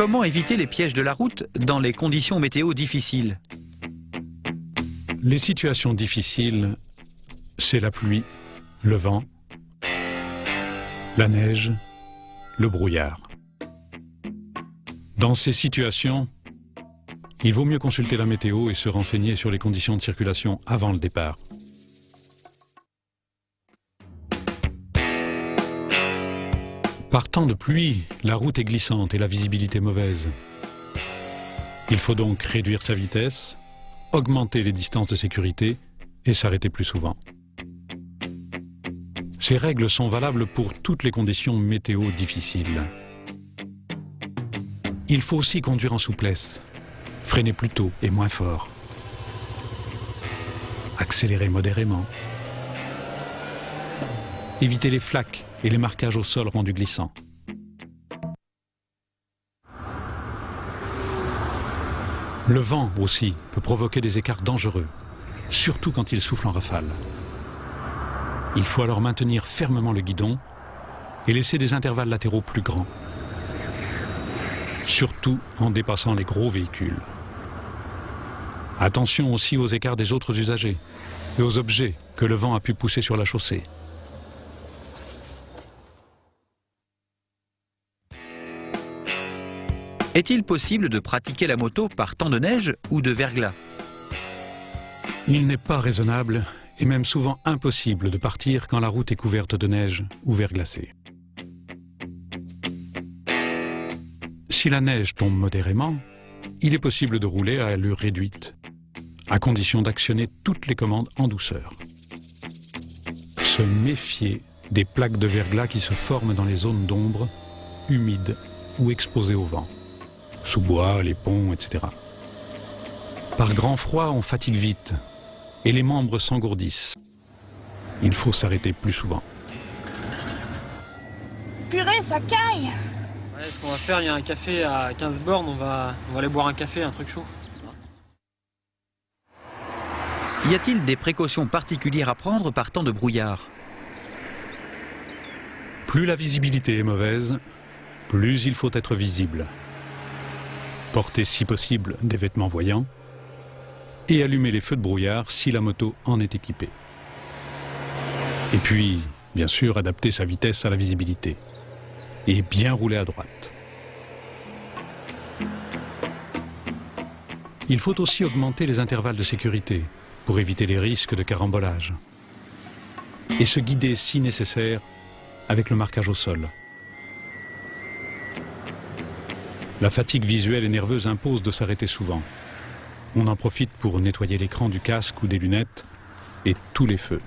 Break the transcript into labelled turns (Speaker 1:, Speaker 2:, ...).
Speaker 1: Comment éviter les pièges de la route dans les conditions météo difficiles?
Speaker 2: Les situations difficiles, c'est la pluie, le vent, la neige, le brouillard. Dans ces situations, il vaut mieux consulter la météo et se renseigner sur les conditions de circulation avant le départ. Par temps de pluie, la route est glissante et la visibilité mauvaise. Il faut donc réduire sa vitesse, augmenter les distances de sécurité et s'arrêter plus souvent. Ces règles sont valables pour toutes les conditions météo difficiles. Il faut aussi conduire en souplesse, freiner plus tôt et moins fort, accélérer modérément, éviter les flaques et les marquages au sol rendus glissants. Le vent aussi peut provoquer des écarts dangereux, surtout quand il souffle en rafale. Il faut alors maintenir fermement le guidon et laisser des intervalles latéraux plus grands, surtout en dépassant les gros véhicules. Attention aussi aux écarts des autres usagers et aux objets que le vent a pu pousser sur la chaussée.
Speaker 1: Est-il possible de pratiquer la moto par temps de neige ou de verglas?
Speaker 2: Il n'est pas raisonnable et même souvent impossible de partir quand la route est couverte de neige ou verglacée. Si la neige tombe modérément, il est possible de rouler à allure réduite, à condition d'actionner toutes les commandes en douceur. Se méfier des plaques de verglas qui se forment dans les zones d'ombre, humides ou exposées au vent, sous bois, les ponts, etc. Par grand froid, on fatigue vite et les membres s'engourdissent. Il faut s'arrêter plus souvent.
Speaker 3: Purée, ça caille!
Speaker 4: Ouais, ce qu'on va faire, il y a un café à 15 bornes, on va aller boire un café, un truc chaud.
Speaker 1: Y a-t-il des précautions particulières à prendre par temps de brouillard?
Speaker 2: Plus la visibilité est mauvaise, plus il faut être visible. Porter si possible des vêtements voyants et allumer les feux de brouillard si la moto en est équipée. Et puis, bien sûr, adapter sa vitesse à la visibilité et bien rouler à droite. Il faut aussi augmenter les intervalles de sécurité pour éviter les risques de carambolage et se guider si nécessaire avec le marquage au sol. La fatigue visuelle et nerveuse impose de s'arrêter souvent. On en profite pour nettoyer l'écran du casque ou des lunettes et tous les feux.